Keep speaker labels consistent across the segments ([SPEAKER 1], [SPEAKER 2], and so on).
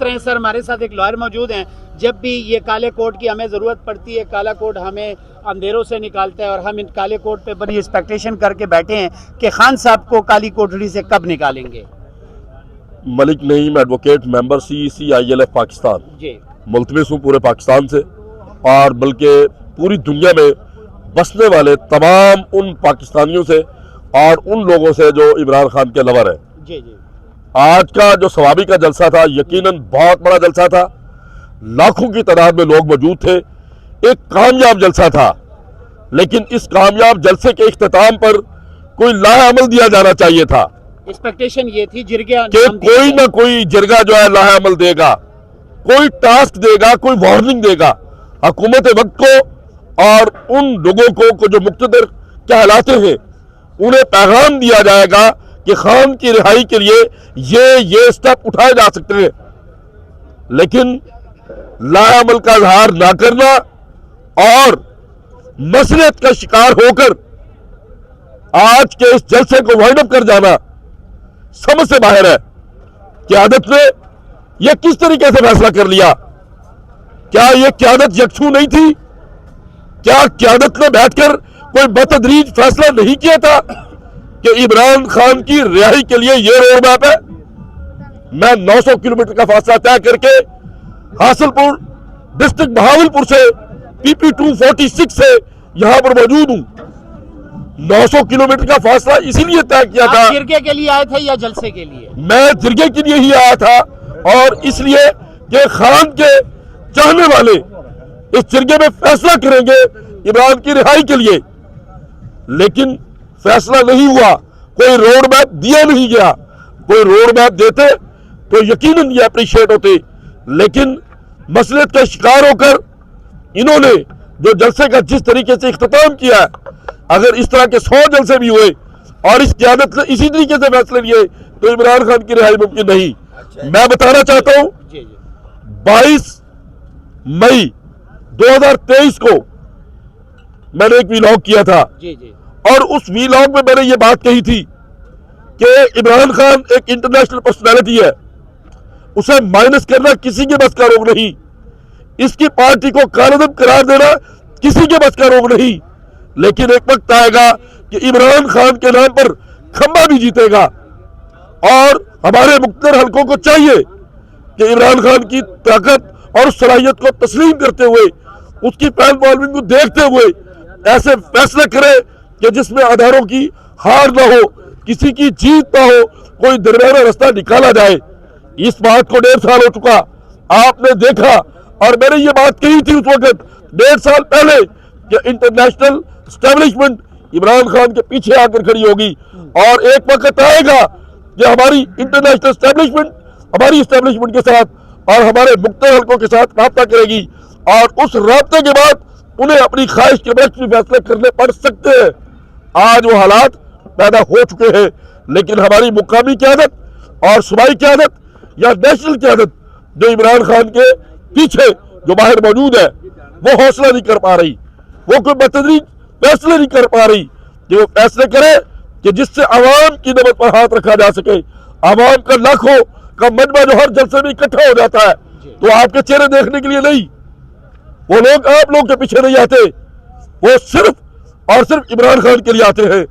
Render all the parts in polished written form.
[SPEAKER 1] طرح سر ہمارے ساتھ ایک لائر موجود ہیں. جب بھی یہ کالے کوٹ کی ہمیں ضرورت پڑتی ہے, کالا کوٹ ہمیں اندھیروں سے نکالتا ہے, اور ہم ان کالے کوٹ پہ بڑی ایکسپیکٹیشن کر کے بیٹھے ہیں کہ خان صاحب کو کالی کوٹڑی سے کب نکالیں گے.
[SPEAKER 2] ملک نعیم ایڈوکیٹ ممبر CEC-ILF پاکستان.
[SPEAKER 1] جی
[SPEAKER 2] ملتمس ہوں پورے پاکستان سے, اور بلکہ پوری دنیا میں بسنے والے تمام ان پاکستانیوں سے اور ان لوگوں سے جو عمران خان کے لور ہیں.
[SPEAKER 1] جی جی
[SPEAKER 2] آج کا جو ثوابی کا جلسہ تھا یقیناً بہت بڑا جلسہ تھا, لاکھوں کی تعداد میں لوگ موجود تھے, ایک کامیاب جلسہ تھا. لیکن اس کامیاب جلسے کے اختتام پر کوئی لاہ عمل دیا جانا چاہیے تھا.
[SPEAKER 1] ایکسپیکٹیشن یہ تھی جرگہ
[SPEAKER 2] کہ کوئی نہ کوئی جرگہ جو ہے لاہ عمل دے گا, کوئی ٹاسک دے گا, کوئی وارننگ دے گا حکومت وقت کو, اور ان لوگوں کو جو مقتدر کہلاتے ہیں انہیں پیغام دیا جائے گا کہ خان کی رہائی کے لیے یہ سٹیپ اٹھائے جا سکتے ہیں. لیکن لا عمل کا اظہار نہ کرنا اور مسئلت کا شکار ہو کر آج کے اس جلسے کو وائنڈ اپ کر جانا سمجھ سے باہر ہے. قیادت نے یہ کس طریقے سے فیصلہ کر لیا؟ کیا یہ قیادت یکسو نہیں تھی؟ کیا قیادت نے بیٹھ کر کوئی بتدریج فیصلہ نہیں کیا تھا کہ عمران خان کی رہائی کے لیے یہ روڈ میپ ہے؟ میں 900 کلومیٹر کا فاصلہ طے کر کے حاصل پور ڈسٹرکٹ بہاولپور سے PP 246 سے یہاں پر موجود ہوں. 900 کلومیٹر کا فاصلہ اسی لیے طے کیا تھا.
[SPEAKER 1] آپ جرگے کے لیے آئے تھے یا جلسے کے لیے؟
[SPEAKER 2] میں جرگے کے لیے ہی آیا تھا, اور اس لیے کہ خان کے چاہنے والے اس جرگے میں فیصلہ کریں گے عمران کی رہائی کے لیے. لیکن فیصلہ نہیں ہوا, کوئی روڈ میپ دیا نہیں گیا. کوئی روڈ میپ دیتے تو یقیناً یہ اپریشیٹ ہوتے. لیکن مسئلت کا شکار ہو کر انہوں نے جو جلسے کا جس طریقے سے اختتام کیا ہے, اگر اس طرح کے 100 جلسے بھی ہوئے اور اس قیادت نے اسی طریقے سے فیصلے لیے تو عمران خان کی رہائی ممکن نہیں. میں بتانا چاہتا ہوں 22 مئی 2023 کو میں نے ایک ویلاگ کیا تھا, اور اس ویلاگ میں نے یہ بات کہی تھی کہ عمران خان ایک انٹرنیشنل پرسنالٹی ہے, اسے مائنس کرنا کسی کے بس کا روگ نہیں, اس کی پارٹی کو کالعدم قرار دینا کسی کے بس کا روگ نہیں. لیکن ایک وقت آئے گا کہ عمران خان کے نام پر کھمبا بھی جیتے گا, اور ہمارے مقتدر حلقوں کو چاہیے کہ عمران خان کی طاقت اور صلاحیت کو تسلیم کرتے ہوئے, اس کی فین فالوئنگ کو دیکھتے ہوئے ایسے فیصلے کرے کہ جس میں اداروں کی ہار نہ ہو, کسی کی جیت نہ ہو, کوئی درمیانہ راستہ نکالا جائے. اس بات کو 1.5 سال ہو چکا, آپ نے دیکھا, اور میں نے یہ بات کہی تھی اس وقت 1.5 سال پہلے کہ انٹرنیشنل اسٹیبلشمنٹ عمران خان کے پیچھے آ کر کھڑی ہوگی, اور ایک وقت آئے گا کہ ہماری انٹرنیشنل اسٹیبلشمنٹ ہماری اسٹیبلشمنٹ کے ساتھ اور ہمارے مقتدر حلقوں کے ساتھ رابطہ کرے گی, اور اس رابطے کے بعد انہیں اپنی خواہش کے برعکس بھی فیصلے کرنے پڑ سکتے ہیں. آج وہ حالات پیدا ہو چکے ہیں, لیکن ہماری مقامی قیادت اور صوبائی قیادت یا نیشنل قیادت جو عمران خان کے پیچھے جو باہر موجود ہے وہ حوصلہ نہیں کر پا رہی, وہ کوئی بتدریج فیصلے نہیں کر پا رہی کہ وہ فیصلے کرے کہ جس سے عوام کی نبض پر ہاتھ رکھا جا سکے. عوام کا لاکھوں کا مجمع جو ہر جلسے میں اکٹھا ہو جاتا ہے, تو آپ کے چہرے دیکھنے کے لیے نہیں, وہ لوگ آپ لوگ کے پیچھے نہیں آتے, وہ صرف اور صرف عمران خان کے لیے آتے ہیں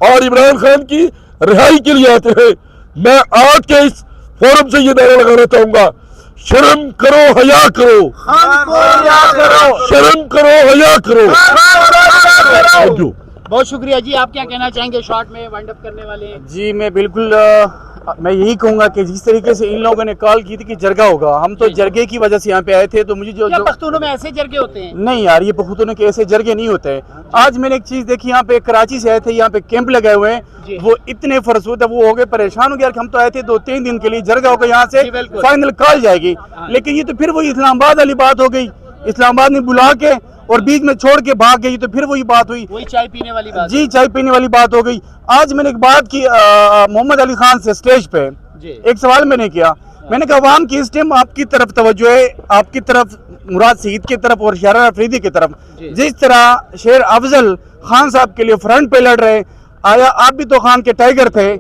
[SPEAKER 2] اور عمران خان کی رہائی کے لیے آتے ہیں. میں آج کے اس فورم سے یہ نعرہ لگانا چاہوں گا, شرم کرو حیا کرو, شرم کرو حیا کرو. Thank you.
[SPEAKER 1] بہت شکریہ جی. آپ کیا کہنا چاہیں گے شارٹ میں وائنڈ اپ کرنے والے ہیں؟
[SPEAKER 3] جی میں بالکل میں یہی کہوں گا کہ جس طریقے سے ان لوگوں نے کال کی تھی کہ جرگہ ہوگا, ہم تو جرگے کی وجہ سے یہاں پہ آئے تھے. تو مجھے جو
[SPEAKER 1] پختونوں میں ایسے جرگے ہوتے ہیں؟
[SPEAKER 3] نہیں یار, یہ پختونوں کے ایسے جرگے نہیں ہوتے ہیں. آج میں نے ایک چیز دیکھی, یہاں پہ کراچی سے آئے تھے, یہاں پہ کیمپ لگائے ہوئے ہیں, وہ اتنے فرسود ہے, وہ ہو گئے پریشان ہو گیا کہ ہم تو آئے تھے 2-3 دن کے لیے, جرگہ ہوگا یہاں سے فائنل کال جائے گی. لیکن یہ تو پھر وہی اسلام آباد والی بات ہو گئی, اسلام آباد نے بلا کے اور بیچ میں چھوڑ کے بھاگ گئی, تو پھر وہی بات ہوئی,
[SPEAKER 1] وہی چائے پینے والی بات.
[SPEAKER 3] جی چائے پینے والی بات ہو گئی. آج میں نے ایک بات کی محمد علی خان سے اسٹیج پہ, ایک سوال میں نے کیا, میں نے کہا عوام کی اس ٹائم آپ کی طرف توجہ ہے, آپ کی طرف مراد سعید کی طرف اور شہرار افریدی کی طرف. جس طرح شیر افضل خان صاحب کے لیے فرنٹ پہ لڑ رہے, آیا آپ بھی تو خان کے ٹائیگر تھے,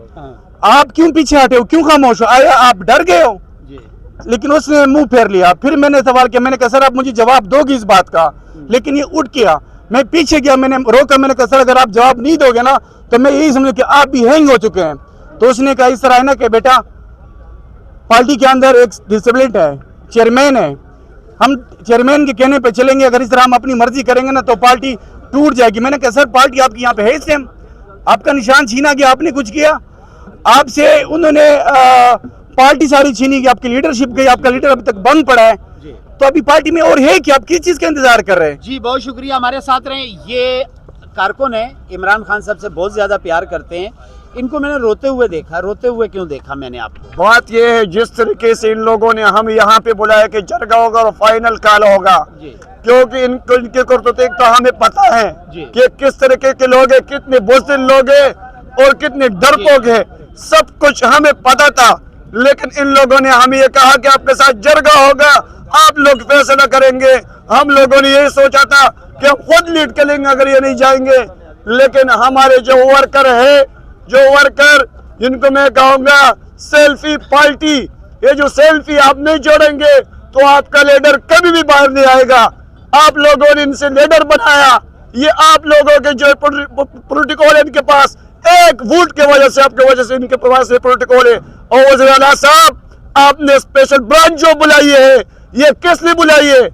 [SPEAKER 3] آپ کیوں پیچھے ہٹے ہو, کیوں خاموش ہو, آیا آپ ڈر گئے ہو؟ لیکن اس نے منہ پھیر لیا. پھر میں نے سوال کیا, میں نے کہا سر آپ مجھے جواب دو گی اس بات کا, لیکن یہ اٹھ گیا. میں پیچھے گیا, میں نے روکا, میں نے کہا سر اگر آپ جواب نہیں دو گے نا تو میں یہی سمجھوں کہ آپ بھی ہینگ ہو چکے ہیں. تو اس نے کہا اس طرح ہے نا کہ بیٹا پارٹی کے اندر ایک ڈسپلن ہے, چیئرمین ہے, ہم چیئرمین کے کہنے پہ چلیں گے, اگر اس طرح ہم اپنی مرضی کریں گے نا تو پارٹی ٹوٹ جائے گی. میں نے کہا سر پارٹی آپ کی یہاں پہ ہے اس ٹائم, آپ کا نشان چھینا گیا, آپ نے کچھ کیا, آپ سے انہوں نے پارٹی ساری چھینی گئی, آپ کی لیڈرشپ گئی, آپ کا لیڈر ابھی تک بند پڑا ہے, تو ابھی پارٹی میں اور ہے کہ آپ کس چیز کا انتظار کر رہے ہیں.
[SPEAKER 1] جی بہت شکریہ, ہمارے ساتھ رہیں. یہ کارکن ہیں, عمران خان صاحب سے بہت زیادہ پیار کرتے ہیں. ان کو میں نے روتے ہوئے دیکھا. روتے ہوئے کیوں دیکھا میں نے آپ کو؟
[SPEAKER 4] بات یہ ہے جس طریقے سے ان لوگوں نے ہم یہاں پہ بلایا کہ جرگہ ہوگا اور فائنل کال ہوگا, کیونکہ ان کے کرتوتے تو ہمیں پتہ ہے کہ کس طریقے کے لوگ ہیں, کتنے بزدل لوگ ہیں اور کتنے ڈرپوک ہیں, سب کچھ ہمیں پتہ تھا. لیکن ان لوگوں نے ہمیں یہ کہا کہ آپ کے ساتھ جرگہ ہوگا, آپ لوگ فیصلہ کریں گے. ہم لوگوں نے یہی سوچا تھا کہ ہم خود لیڈ کریں گے اگر یہ نہیں جائیں گے. لیکن ہمارے جو ورکر ہے, جو ورکر جن کو میں کہوں گا سیلفی پارٹی, یہ جو سیلفی آپ نہیں جوڑیں گے تو آپ کا لیڈر کبھی بھی باہر نہیں آئے گا. آپ لوگوں نے ان سے لیڈر بنایا, یہ آپ لوگوں کے جو پروٹوکول ان کے پاس ایک ووٹ کی وجہ سے, آپ کی وجہ سے ان کے پاس پروٹوکول ہے. اور وزیر اعلیٰ صاحب آپ نے اسپیشل برانچ جو بلائی ہے, یہ کس لیے بلائی ہے؟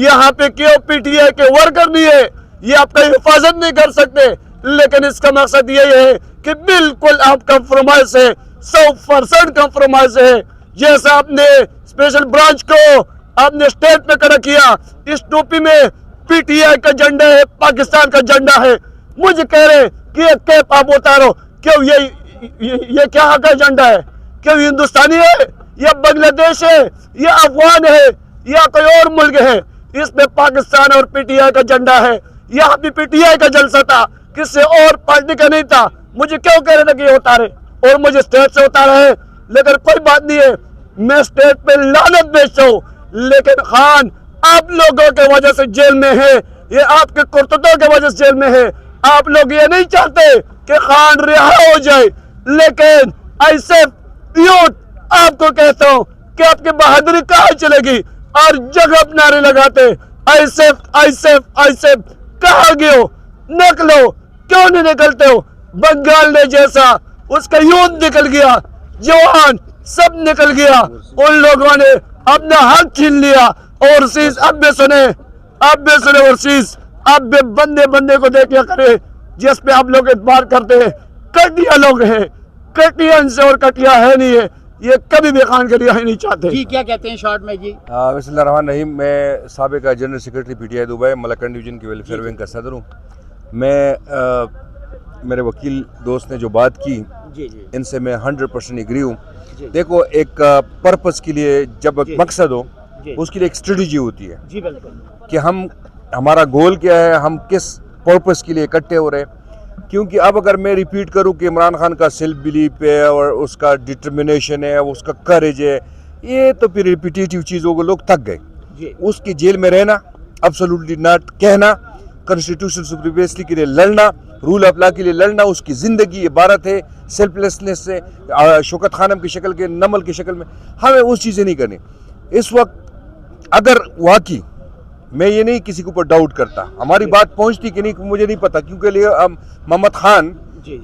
[SPEAKER 4] یہاں پہ کیوں پی ٹی آئی کے ورکر نہیں ہے, یہ آپ کا حفاظت نہیں کر سکتے. لیکن اس کا مقصد یہ ہے کہ بالکل آپ کمپرومائز ہے, 100% کمپرومائز ہے. جیسا آپ نے اسپیشل برانچ کو آپ نے اسٹیٹ پہ کھڑا کیا, اس ٹوپی میں پی ٹی آئی کا جھنڈا ہے, پاکستان کا جھنڈا ہے. مجھے کہہ رہے کہ یہ کیپ آپ اتارو, کیوں یہ کیا کا جھنڈا ہے؟ کیوں ہندوستانی ہے یا بنگلہ دیش ہے یا افغان ہے یا کوئی اور ملک ہے؟ اس میں پاکستان اور پی ٹی آئی کا جھنڈا ہے. یہاں بھی پی ٹی آئی کا جلسہ تھا, کسی اور پارٹی کا نہیں تھا. مجھے کیوں کہہ رہے تھے کہ یہ اتارے, اور مجھے اسٹیٹ سے اتارا ہے. لیکن کوئی بات نہیں ہے, میں اسٹیٹ پہ لعنت بھیجتا ہوں. لیکن خان آپ لوگوں کے وجہ سے جیل میں ہے, یہ آپ کے کرتوتوں کے وجہ سے جیل میں ہے. آپ لوگ یہ نہیں چاہتے کہ خان رہا ہو جائے, لیکن ایسے یوٹ آپ کو کہتا ہوں کہ آپ کی بہادری کہاں چلے گی, اور جگہ نعرے لگاتے ایسے ایسے ایسے کہاں گئے ہو, نکلو, کیوں نہیں نکلتے ہو؟ بنگال نے جیسا اس کا یوتھ نکل گیا, جوان سب نکل گیا, ان لوگوں نے اپنا حق چھین لیا. اوورسیز اب بھی سنے, اب بھی سنے اوورسیز, اب بھی بندے بندے کو دیکھا کرے جس پہ آپ لوگ اعتبار کرتے ہیں. کٹیا لوگ ہیں, کٹیا ان سے اور کٹیا ہے نہیں ہے, یہ کبھی بھی خان کے لیے ہی نہیں چاہتے.
[SPEAKER 1] جی کیا کہتے ہیں شارٹ میں؟ جی
[SPEAKER 5] بسم اللہ الرحمن الرحیم. میں سابق general secretary P T I Dubai ملکن ڈویژن کی ویلفیئر ونگ کا صدر ہوں. میں میرے وکیل دوست نے جو بات کی ان سے میں 100% ایگری ہوں. دیکھو ایک پرپس کے لیے جب ایک مقصد ہو اس کے لیے ایک اسٹریٹجی ہوتی ہے
[SPEAKER 1] جی بالکل,
[SPEAKER 5] کہ ہمارا گول کیا ہے, ہم کس پرپس کے لیے اکٹھے ہو رہے ہیں. کیونکہ اب اگر میں ریپیٹ کروں کہ عمران خان کا سیلف بلیف ہے اور اس کا ڈٹرمنیشن ہے, اس کا کریج ہے, یہ تو پھر ریپیٹیٹیو چیزوں کو لوگ تھک گئے. اس کی جیل میں رہنا, ابسولوٹلی ناٹ کہنا, کانسٹیٹیوشن سپریمیسی کے لیے لڑنا, رول آف لا کے لیے لڑنا, اس کی زندگی عبارت ہے سیلف لیسنس سے, شوکت خانم کی شکل کے, نمل کی شکل میں. ہمیں اس چیزیں نہیں کرنی. اس وقت اگر واقعی میں یہ نہیں کسی کے اوپر ڈاؤٹ کرتا, ہماری بات پہنچتی کہ نہیں مجھے نہیں پتا, کیونکہ محمد خان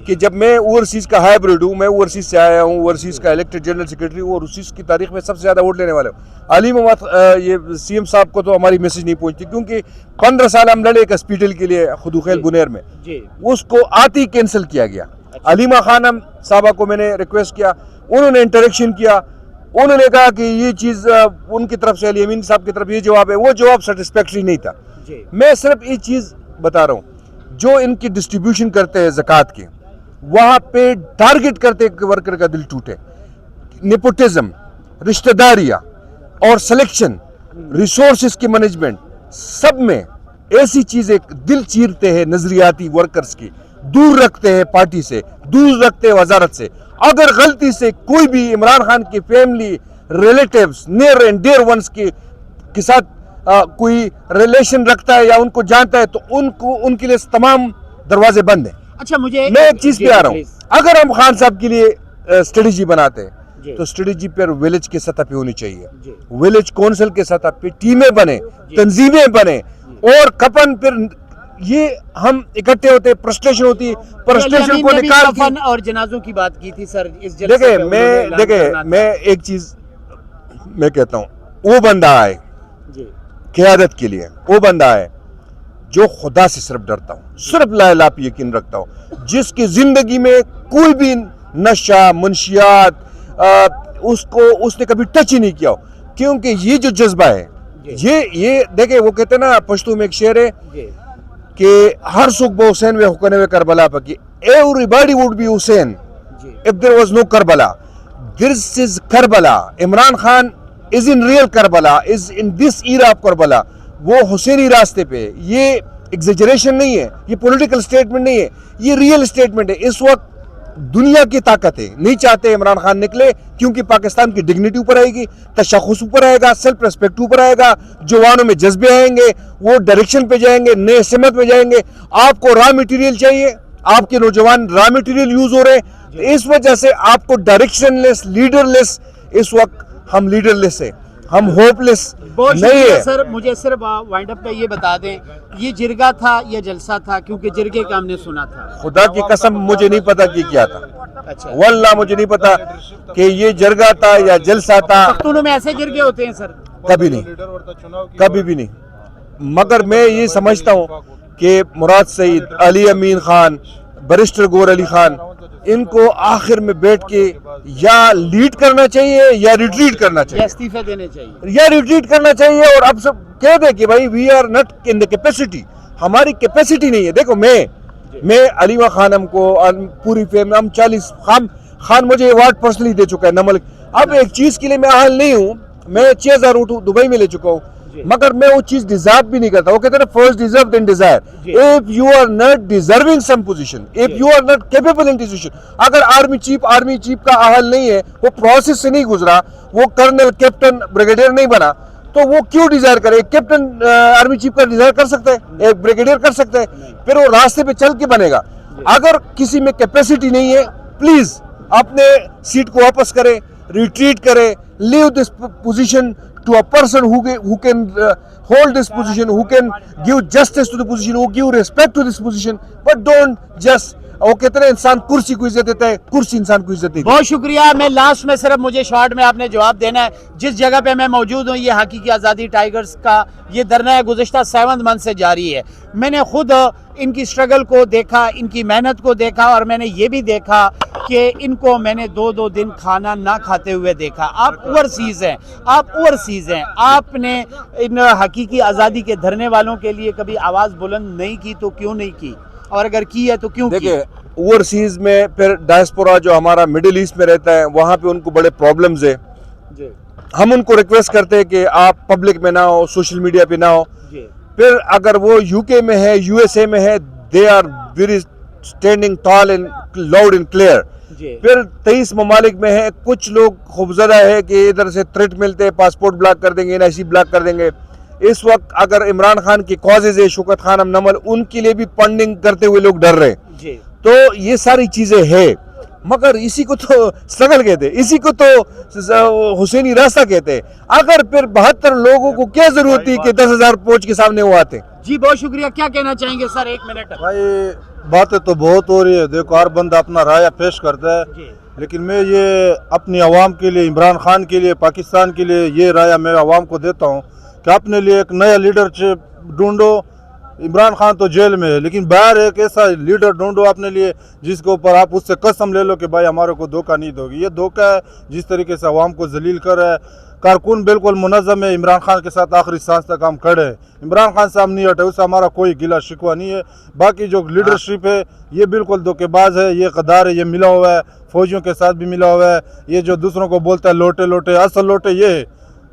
[SPEAKER 5] کہ جب میں اوورسیز کا ہائیبریڈ ہوں, میں اوورسیز سے آیا ہوں, اوورسیز کا الیکٹڈ جنرل سیکرٹری ہوں, اوورسیز کی تاریخ میں سب سے زیادہ ووٹ لینے والے ہوں. علی محمد یہ سی ایم صاحب کو تو ہماری میسج نہیں پہنچتی, کیونکہ 15 سال ہم لڑے ایک ہاسپٹل کے لیے خدوخیل بنیر میں, اس کو آتی کینسل کیا گیا. علیمہ خانم صاحبہ کو میں نے ریکویسٹ کیا, انہوں نے انٹریکشن کیا, انہوں نے کہا کہ یہ چیز ان کی طرف سے علی امین صاحب کی طرف یہ جواب ہے, وہ جواب سیٹسفیکٹری نہیں تھا. میں صرف یہ چیز بتا رہا ہوں, جو ان کی ڈسٹریبیوشن کرتے ہیں زکوٰۃ کی, وہاں پہ ٹارگٹ کرتے کہ ورکر کا دل ٹوٹے. نیپوٹزم, رشتہ داریاں اور سلیکشن, ریسورسز کی مینجمنٹ, سب میں ایسی چیزیں دل چیرتے ہیں نظریاتی ورکرز کی, دور رکھتے ہیں پارٹی سے, دور رکھتے ہیں وزارت سے. اگر غلطی سے کوئی بھی عمران خان کی family relatives near and dear ones کے ساتھ کوئی ریلیشن رکھتا ہے یا ان کو جانتا ہے تو ان کے لیے تمام دروازے بند ہیں.
[SPEAKER 1] اچھا مجھے
[SPEAKER 5] میں ایک چیز پہ آ رہا ہوں, اگر ہم خان صاحب کے لیے اسٹریٹجی بناتے ہیں تو اسٹریٹجی پر ولیج کی سطح پہ ہونی چاہیے, ولیج کونسل کے سطح پہ ٹیمیں بنے, تنظیمیں بنے, اور کپن پھر یہ ہم اکٹھے ہوتے, پرسٹیشن ہوتی ہے, پرسٹیشن کو نکال کے.
[SPEAKER 1] اور جنازوں کی بات کی تھی سر اس
[SPEAKER 5] دیکھیں میں ایک چیز میں کہتا ہوں, وہ بندہ آئے قیادت کے لیے, وہ بندہ آئے جو خدا سے صرف ڈرتا ہوں, صرف لا الہ پہ یقین رکھتا ہوں, جس کی زندگی میں کوئی بھی نشہ منشیات اس نے کبھی ٹچ ہی نہیں کیا ہو, کیونکہ یہ جو جذبہ ہے یہ دیکھیں, وہ کہتے ہیں نا پشتو میں ایک شعر ہے کہ ہر سکھ بہ حسین و حکن و کربلا پکی, everybody would be Hussein if there was no Karbala. This is Karbala. Imran Khan is in real Karbala, is in this era of Karbala. وہ حسینی راستے پہ, یہ ایگزیجریشن نہیں ہے, یہ پولیٹیکل سٹیٹمنٹ نہیں ہے, یہ ریئل سٹیٹمنٹ ہے. اس وقت دنیا کی طاقت ہے, نہیں چاہتے عمران خان نکلے, کیونکہ پاکستان کی ڈگنیٹی اوپر آئے گی, تشخص اوپر آئے گا, سیلف ریسپیکٹ اوپر آئے گا, جوانوں میں جذبے آئیں گے, وہ ڈائریکشن پہ جائیں گے, نئے سمت میں جائیں گے. آپ کو را میٹیریل چاہیے, آپ کے نوجوان را میٹیریل یوز ہو رہے ہیں, اس وجہ سے آپ کو ڈائریکشن لیس, لیڈر لیس, اس وقت ہم لیڈر لیس ہیں, ہم ہوپ لیس نہیں ہے.
[SPEAKER 1] سر مجھے صرف وائنڈ اپ پہ یہ بتا دیں, یہ جرگہ تھا یا جلسہ تھا, کیونکہ جرگے کا ہم نے سنا تھا.
[SPEAKER 5] خدا کی قسم مجھے نہیں پتا کہ کیا تھا, واللہ مجھے نہیں پتا کہ یہ جرگہ تھا یا جلسہ تھا.
[SPEAKER 1] پختونوں میں ایسے جرگے ہوتے ہیں سر؟
[SPEAKER 5] کبھی نہیں, کبھی بھی نہیں. مگر میں یہ سمجھتا ہوں کہ مراد سعید, علی امین خان, بیرسٹر گور علی خان, ان کو آخر میں بیٹھ کے یا لیڈ کرنا چاہیے یا ریٹریٹ کرنا چاہیے,
[SPEAKER 1] استعفے دینے چاہیے
[SPEAKER 5] یا ریٹریٹ کرنا چاہیے. اور اب سب کہہ دیں کہ بھائی we are not in the capacity, ہماری کیپیسٹی نہیں ہے. دیکھو میں علیمہ خانم کو پوری فیملی, ہم 40 خان مجھے ایوارڈ پرسنلی دے چکا ہے نمل. اب ایک چیز کے لیے میں اہل نہیں ہوں, میں 6000 دبئی میں لے چکا ہوں, مگر میں وہ چیز ڈیزرو بھی نہیں کرتا. وہ کہتے ہیں first deserve then desire. if you are not deserving some position, if you are not capable in decision, اگر آرمی چیف کا اہل نہیں ہے, وہ پروسیس سے نہیں گزرا, وہ کرنل کیپٹن بریگیڈیئر نہیں بنا, تو وہ کیوں ڈیزائر کرے؟ ایک کیپٹن آرمی چیف کا ڈیزائر کر سکتا ہے, ایک بریگیڈیئر کر سکتا ہے, پھر وہ راستے پہ چل کے بنے گا. اگر کسی میں کیپیسٹی نہیں ہے, پلیز اپنے سیٹ کو واپس کرے, ریٹریٹ کرے, leave this position to a person who can hold this position, who can give justice to the position, who give respect to this position, but don't just وہ کہتے ہیں انسان کرسی کو عزت دیتا ہے, کرسی انسان کو عزت دیتی ہے.
[SPEAKER 1] بہت شکریہ. میں لاسٹ میں صرف مجھے شارٹ میں آپ نے جواب دینا ہے. جس جگہ پہ میں موجود ہوں, یہ حقیقی آزادی ٹائیگرز کا یہ دھرنا ہے, گزشتہ 7 منتھ سے جاری ہے. میں نے خود ان کی سٹرگل کو دیکھا, ان کی محنت کو دیکھا, اور میں نے یہ بھی دیکھا کہ ان کو میں نے 2 دن کھانا نہ کھاتے ہوئے دیکھا. آپ اوورسیز ہیں, آپ نے ان حقیقی آزادی کے دھرنے والوں کے لیے کبھی آواز بلند نہیں کی, تو کیوں نہیں کی, اور اگر کی ہے تو کیوں کی؟
[SPEAKER 5] دیکھیں اوورسیز میں پھر ڈائسپورا جو ہمارا مڈل ایسٹ میں رہتا ہے, وہاں پہ ان کو بڑے پرابلمز ہیں. ہم ان کو ریکویسٹ کرتے ہیں کہ آپ پبلک میں نہ ہو, سوشل میڈیا پہ نہ ہو. پھر اگر وہ یو کے میں ہے, یو ایس اے میں ہے, they are very standing tall and loud and clear. پھر 23 ممالک میں ہے, کچھ لوگ خوفزدہ ہے کہ ادھر سے تھریٹ ملتے ہیں, پاسپورٹ بلاک کر دیں گے, NIC بلاک کر دیں گے. اس وقت اگر عمران خان کی کازز ہے, شوکت خان نمل, ان کے لیے بھی فنڈنگ کرتے ہوئے لوگ ڈر رہے. تو یہ ساری چیزیں ہے, مگر اسی کو تو سٹرگل کہتے ہیں, اسی کو تو حسینی راستہ کہتے ہیں. اگر پھر 72 لوگوں کو کیا ضرورت تھی کہ 10,000 فوج کے سامنے وہ آتے.
[SPEAKER 1] جی بہت شکریہ. کیا کہنا چاہیں گے سر؟ 1 منٹ.
[SPEAKER 6] بھائی باتیں تو بہت ہو رہی ہے, دیکھو ہر بندہ اپنا رائے پیش کرتا ہے, لیکن میں یہ اپنی عوام کے لیے, عمران خان کے لیے, پاکستان کے لیے یہ رائے میں عوام کو دیتا ہوں کہ اپنے لیے ایک نیا لیڈرشپ ڈھونڈو. عمران خان تو جیل میں ہے, لیکن باہر ایک ایسا لیڈر ڈھونڈو اپنے لیے جس کے اوپر آپ اس سے قسم لے لو کہ بھائی ہمارے کو دھوکہ نہیں دو گی. یہ دھوکہ ہے جس طریقے سے عوام کو ذلیل کر رہا ہے. کارکن بالکل منظم ہے, عمران خان کے ساتھ آخری سانس تک ہم کھڑے ہیں. عمران خان صاحب نہیں ہٹے, اس سے ہمارا کوئی گلہ شکوہ نہیں ہے. باقی جو لیڈرشپ ہے یہ بالکل دھوکے باز ہے, یہ غدار ہے, یہ ملا ہوا ہے فوجیوں کے ساتھ بھی ملا ہوا ہے. یہ جو دوسروں کو بولتا ہے لوٹے, اصل لوٹے یہ ہے.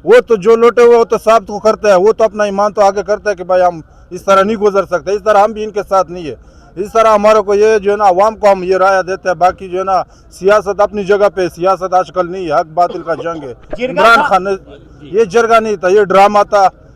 [SPEAKER 6] وہ تو جو لوٹے ہوئے وہ تو ثابت کو کرتا ہے, وہ تو اپنا ایمان تو آگے کرتا ہے کہ بھائی ہم اس طرح نہیں گزر سکتے, اس طرح ہم بھی ان کے ساتھ نہیں ہے. اس طرح ہمارے کو یہ جو ہے نا عوام کو ہم یہ رائے دیتے ہیں. باقی جو ہے نا سیاست اپنی جگہ پہ, سیاست آج کل نہیں ہے, حق باطل کا جنگ ہے. عمران خان نے یہ جرگہ نہیں تھا, یہ ڈرامہ تھا,